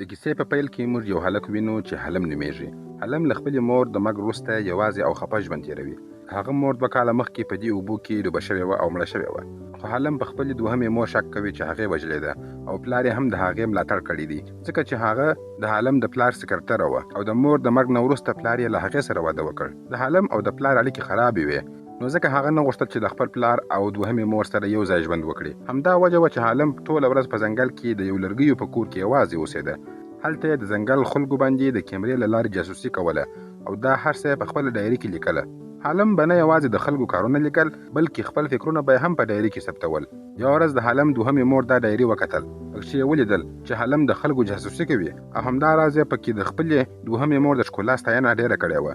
د کیسې په پیل کې موږ یو هلک وینو چې حلم نومیږي. حلم له خپلې مور د مرګ وروسته یوازې او خفه ژوند تېروي. هغه مور 2 کاله مخکې په دې اوبو کې ډوبه شوې وه او مړه شوې وه. خو حلم په خپلې دوهمې مور شک کوي چې هغې وژلې ده او پلار یې هم د هغې ملاتړ کړی دی، ځکه چې هغه د حلم د پلار سکرتره وه او د مور د مرګ نه وروسته پلار یې له هغې سره واده وکړ. د حلم او د پلار اړیکې خرابې وې، نو ځکه هغه نه غوښتل چې د خپل پلار او دوهمې مور سره یو ځای ژوند وکړي. همدا وجه وه چې حلم ټوله ورځ په ځنګل کې د یو لرګیو په کور کې یوازې اوسېده. هلته یې د ځنګل خلکو باندې د کیمرې له لارې جاسوسي کوله او دا هر څه په خپله ډایري کې لیکله. حلم به نه یوازې د خلکو کارونه لیکل، بلکې خپل فکرونه به هم په ډایري کې ثبتول. یوه ورځ د حلم دوهمې مور دا ډایري وکتل، چې یې ولیدل چې حلم د خلکو جاسوسي کوي او همداراز یې پکې د خپلې دوهمې مور د ښکلا ستاینه ډېره کړې وه.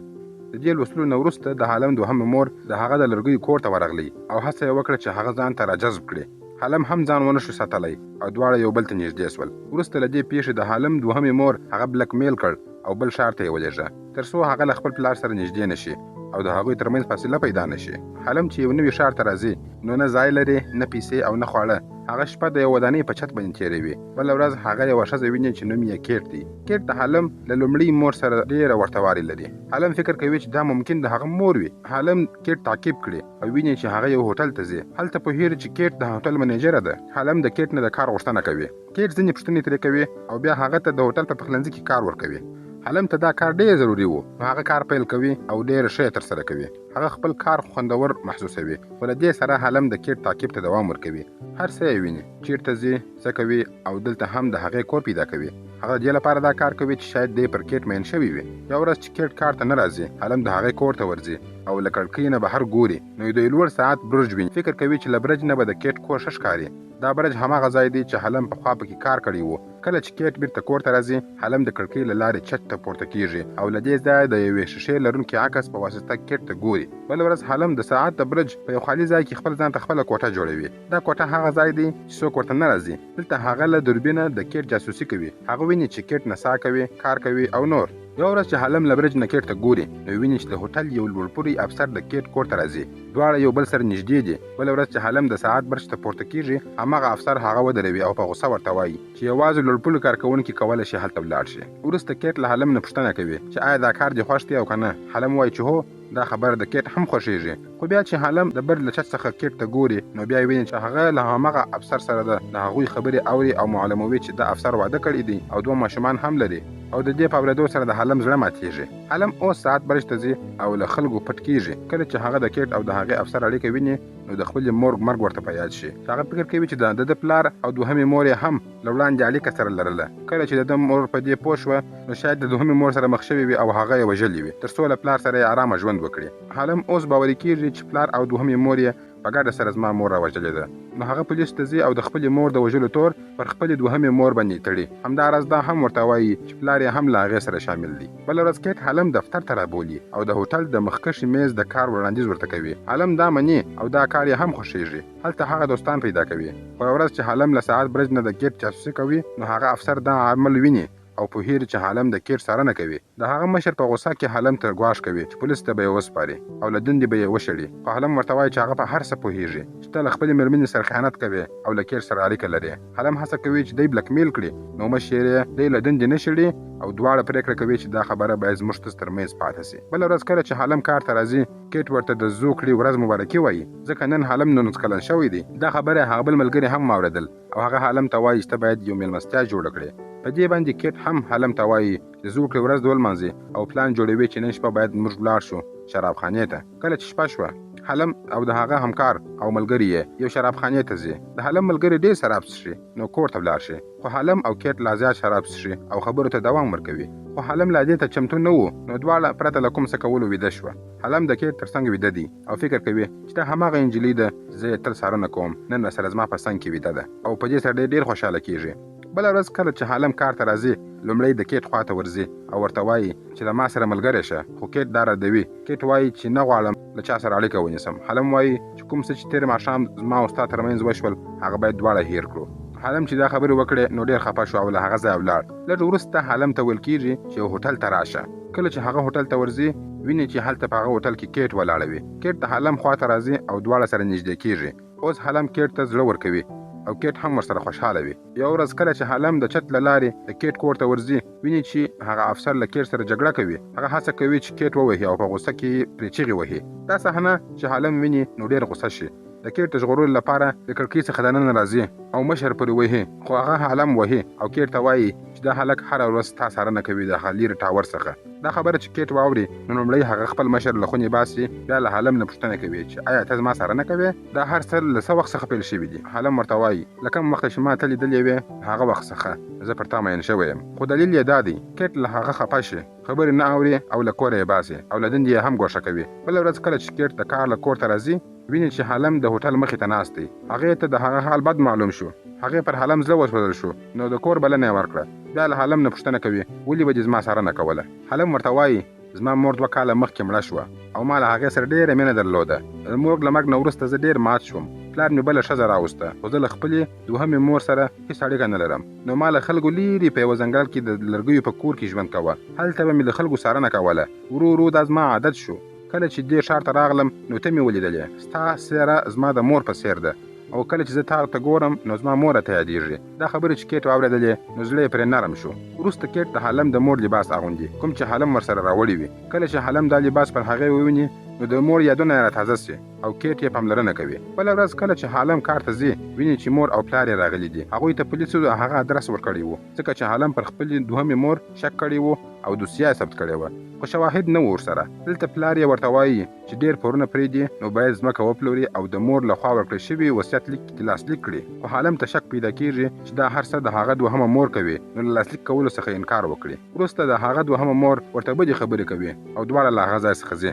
د دې لوستلو نه وروسته د حلم دوهمې مور د هغه د لرګیو کور ته ورغلی او هڅه یې وکړه چې هغه ځان ته راجذب کړي. حلم هم ځان ونه شو ساتلی او دواړه یو بل ته نږدې شول. وروسته له دې پیښې د حلم دوهمې مور هغه بلک میل کړ او بل ښار ته یې ولېږه، تر څو هغه له خپل پلار سره نږدې نشي او د هغوی ترمنځ فاصله پیدا نشي. حلم چې یو نوي ښار ته راځي، نو نه ځای لري، نه پیسې او نه خواړه. هغه شپه د یو ودانۍ په چت باندې تېروي. بله ورځ هغه یوه ښځه ویني چې نوم یې کیټ دی. کیټ د حلم له لومړۍ مور سره ډېره ورته واري لري. حلم فکر کوي چې دا ممکن د هغه مور وي. حلم کیټ تعقیب کړي او ویني چې هغه یو هوټل ته ځي. هلته پوهېږي چې کیټ د هوټل منیجره ده. حلم د کیټ نه د کار غوښتنه کوي. کیټ ځینې پوښتنې ترې کوي او بیا هغه ته د هوټل په پخلنځي کې کار ورکوي. حلم ته دا کار ډېر ضروري و، نو هغه کار پیل کوي او ډېر ښه یې ترسره کوي. هغه خپل کار خوندور محسوسوي، خو له دې سره حلم د کیټ تعقیب ته دوام ورکوي. هر څه یې ویني، چیرته ځي، څه کوي او دلته هم د هغې کور پیدا کوي. هغه دې لپاره دا کار کوي چې شاید دی پر کیټ مین شوی وي. یوه ورځ چې کیټ کار ته نه راځي، حلم د هغې کور ته ورځي او له کړکۍ نه بهر ګوري، نو د یو لوړ ساعت برج ویني. فکر کوي چې له برج نه به د کیټ کور ښه ښکاري. دا برج هماغه ځای دی چې حلم پخوا پکې کار کړی و. کله چې کیټ بیرته کور ته راځي، حلم د کړکۍ له لارې چت ته پورته کیږي او له دې ځایه د یوې ښیښې لرونکي عکس په واسطه کیټ ته ګوري. بله ورځ حلم د ساعت د برج په یو خالي ځای کې خپل ځان ته خپله کوټه جوړوي. دا کوټه هغه ځای دی چې څوک ورته نه راځي. دلته هغه له دوربینه د کیټ جاسوسي کوي. هغه ویني چې کیټ نڅا کوي، کار کوي او نور. یوه ورځ چې حلم له برج نه کیټ ته ګوري، نو ویني چې د هوټل یو لوړپوړی افسر د کیټ کور ته راځي. دواړه یو بل سره نږدې دي. بله ورځ چې حلم د ساعت برج ته پورته کیږي، هماغه افسر هغه ودروي او په غوسه ورته وایي چې یوازې لوړپوړي کارکوونکي کولی شي هلته ولاړ شي. وروسته کیټ له حلم نه پوښتنه کوي چې آیا دا کار دې خوښ دی او که نه. حلم وایي چې هو، دا خبره د کیټ هم خوښیږي. خو بیا چې حلم د برج له چت څخه کیټ ته ګوري، نو بیا ویني چې هغه له هماغه افسر سره ده. د هغوی خبرې اوري او معلوموي چې دا افسر واده کړی دی او 2 ماشومان هم لري. او د دې په اورېدو سره د حلم زړه ماتېږي. حلم اوس ساعت برج ته ځي او له خلکو پټ کیږي. کله چې هغه د کیټ او د هغې افسر اړیکه ویني، نو د خپلې مور مرګ ورته په یاد شي. هغه فکر کوي چې د پلار او دوهمې مور یې هم له وړاندې اړیکه سره لرله. کله چې د مور په دې پوه شوه، نو شاید د دوهمې مور سره مخ شوې وي او هغه یې وژلې وي، تر څو له پلار سره یې ارامه ژوند وکړي. حلم اوس باوري کیږي چې پلار او دوهمې مور یې په ګډه سره زما مور راوژلې ده. نو هغه پولیس ته ځي او د خپلې مور د وژلو تور پر خپلې دوهمې مور باندې تړي. همداراز دا هم ورته وایي چې پلار یې هم له هغې سره شامل دی. بله ورځ کیټ حلم دفتر ته رابولي او د هوټل د مخکښې میز د کار وړاندیز ورته کوي. حلم دا مني او دا کار یې هم خوښیږي. هلته هغه دوستان پیدا کوي. خو یوه ورځ چې حلم له ساعت برج نه د کیټ جاسوسي کوي، نو هغه افسر دا عمل ویني او پوهېږي چې حلم د کیټ څارنه کوي. د هغه مشر په غوسه کې حلم ته ګواښ کوي چې پولیس ته به یې وسپاري او له دندې به یې وشړي. خو حلم ورته وایي چې هغه په هر څه پوهېږي، چې ته له خپلې مېرمنې سره خیانت کوې او له کیټ سره اړیکه لرې. حلم هڅه کوي چې دی بلک میل کړي، نو مشر یې دی له دندې نه شړي او دواړه پرېکړه کوي چې دا خبره باید زموږ ترمنځ پاتې سي. بله ورځ کله چې حلم کار ته راځي، کیټ ورته د زو کړي ورځ مبارکي وایي، ځکه نن حلم 19 کلن شوی دی. دا خبره هغه بل ملګري هم واورېدل او هغه حلم ته وایي چې ته باید یو مېلمستیا جوړه کړې. په دې باندې کیټ هم حلم ته وایي چې زو کړي ورځ د ولمانځي او پلان جوړوي چې نن شپه باید موږ ولاړ شو شرابخانې ته. کله چې شپه شوه، حلم او د هغه همکار او ملګري یې یو شرابخانې ته ځي. د حلم ملګري ډېر شراب څښي، نو کور ته ولاړ شي. خو حلم او کیټ لا زیات شراب څښي او خبرو ته دوام ورکوي. خو حلم لا دې ته چمتو نه و، نو دواړه پرته له کوم څه کولو ویده شوه. حلم د کیټ تر څنګ ویده دی او فکر کوي چې دا هماغه نجلۍ ده، زه یې تل څارنه کوم، نن راسره زما په څنګ کې ویده ده او په دې سره ډېر خوشحاله کیږي. بله ورځ کله چې حلم کار ته راځي، لومړی د کیټ خواته ورځي او ورته وایي چې له ما سره ملګری شه. خو کیټ دا ردوي. کیټ وایي چې نه غواړم له چا سره اړیکه ونیسم. حلم وایي چې کوم څه چې تېر ماښام زما او ستا ترمنځ وشول، هغه باید دواړه هیر کړو. حلم چې دا خبرې وکړې، نو ډېر خفه شو او له هغه ځایه ولاړ. لږ وروسته حلم ته ویل کېږي چې یو هوټل ته راشه. کله چې هغه هوټل ته ورځي، ویني چې هلته په هغه هوټل کې کیټ ولاړه وي. کیټ د حلم خواته راځي او دواړه سره نږدې کېږي. اوس حلم کیټ ته زړه ورکوي او کیټ هم ورسره خوشحاله وي. یو ورځ کله چې حالم د چت له لارې د کیټ کور ته ورځي، ویني چې هغه افسر له کیټ سره جګړه کوي. هغه هڅه کوي چې کیټ ووهي او په غوسه کې پرې چیغې وهي. دا صحنه چې حالم ویني نو ډېر غوسه شي. د کیټ د ژغورلو لپاره د کړکۍ څخه دننه راځي او مشر پورې وهي، خو هغه حالم وهي او کیټ ته وایي چې دا هلک هره ورځ ستا څارنه کوي د هغه لیرې ټاور څخه. دا خبره چې کیټ واوري نو لومړی هغه خپل مشر له خونې باسي، بیا له حالم نه پوښتنه کوي چې آیا ته زما څارنه کوې؟ دا هر څه له څه وخت څخه پیل شوي دي؟ حالم ورته وایي له کوم وخته چې ما ته لیدلې وې هغه وخت څخه زه پر تا مین شوی یم. خو دلیل یې دا دی کیټ له هغه خفه شي، خبرې نه اوري او له کوره یې باسي او له دندې یې هم ګوښه کوي. بله ورځ کله چې کیټ د کار له کور ته راځي، ویني چې حالم د هوټل مخې ته ناست دی. هغې ته د هغه حال بد معلوم شو. هغې پر حالم زړه وسوځل شو، نو د کور بلنه یې ورکړه. بیا له حالم نه پوښتنه کوي ولې به دې زما څارنه کوله؟ حالم ورته وایي زما مور 2 کاله مخکې مړه شوه او ما له هغې سره ډېره مینه درلوده. د مور له مرګ نه وروسته زه ډېر مات شوم. پلار مې بله ښځه راوسته، خو زه له خپلې دوهمې مور سره هېڅ اړیکه نه لرم. نو ما له خلکو لیرې په یوه ځنګل کې د لرګیو په کور کې ژوند کوه. هلته به مې د خلکو څارنه کوله. ورو ورو دا زما عادت شو. کله چې دې ښار ته راغلم نو ته مې ولیدلې. ستا څېره زما د مور په څېر ده او کله چې زه تا ته ګورم نو زما مور راته یادېږي. دا خبرې چې کیټ واورېدلې نو زړه یې پرې نرم شو. وروسته کیټ د حالم د مور لباس اغوندي کوم چې حالم ورسره راوړی وي. کله چې حالم دا لباس پر هغې وویني نو د مور یادونه یې راتازه سي او کیټ یې پاملرنه کوي. بله ورځ کله چې حالم کار ته ځي، ویني چې مور او پلار یې راغلي دي. هغوی ته پولیسو هغه ادرس ورکړی و ځکه چې حالم پر خپلې دوهمې مور شک کړی و او دوسیه یې ثبت کړې وه، خو شواهد نه و ورسره. دلته پلار یې ورته وایي چې ډېر پورونه پرېږدي نو باید ځمکه وپلوري او د مور لخوا ورکړل شوي وصیت لیک لاسلیک کړي. خو حالم ته شک پیدا کېږي چې دا هر څه د هغه دوهمه مور کوي، نو له لاسلیک کولو څخه انکار وکړي. وروسته د هغه دوهمه مور ورته بدې خبرې کوي او دواړه له هغه ځای څخه ځي.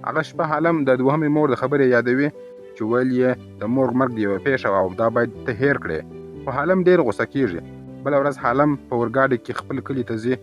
هغه شپه حالم د دوهمې مور د خبرې یادوي چې ویل یې د مور مرګ د یوه پیښه او دا باید ته هېر کړې. خو حالم ډېر غوسه کېږي. بله ورځ حالم په اورګاډي کې خپل کلي ته ځي.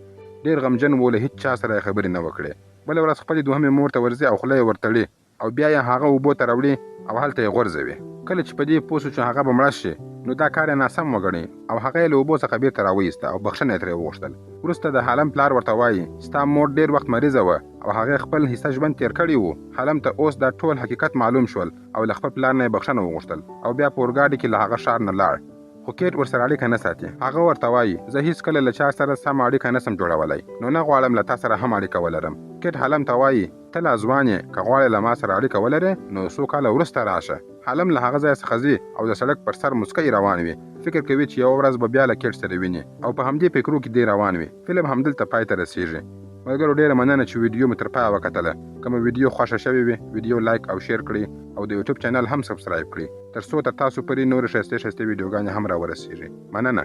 ډېر غمجن و، له هېڅ چا سره یې خبرې نه وکړې. بله ورځ خپلې دوهمې مور ته ورځي او خوله یې ورتړي او بیا یې هغه اوبو ته راوړي او هلته یې غورځوي. کله چې په دې پوه شو چې هغه به مړه شي نو دا کار یې ناسم وګڼي او هغه یې له اوبو څخه بېرته راویسته او بخښنه یې ترې وغوښتل. وروسته د حالم پلار ورته وایي ستا مور ډېر وخت مریضه وه او هغې خپل حصه ژوند تېر کړی و. حالم ته اوس دا ټول حقیقت معلوم شول او له خپل پلار نه یې بخښنه وغوښتل او بیا په اورګاډي کې له هغه ښار نه لاړ. خو کیټ ورسره اړیکه نه ساتي. هغه ورته وایي زه هیڅکله له چا سره سمه اړیکه نسم جوړولی، نو نه غواړم له تا سره هم اړیکه ولرم. کیټ حالم ته وایي ته لا ځوان یې، که غواړې له ما سره اړیکه ولرې نو 100 کاله وروسته راشه. حالم له هغه ځای څخه ځي او د سړک پر سر مسکی روان وي. فکر کوي چې یوه ورځ به بیا له کیټ سره ویني او په همدې فکرو کې دی روان وي. فلم همدلته پای ته رسیږي. ملګرو ډېره مننه چې ویډیو مې تر پایه وکتله. که مې ویډیو خوښه شوې وي ویډیو لایک او شیر کړئ او د یوټیوب چینل هم سبسکرایب کړئ تر څو تر تاسو پورې نورې ښایستې ویډیوګانې هم راورسیږي. مننه.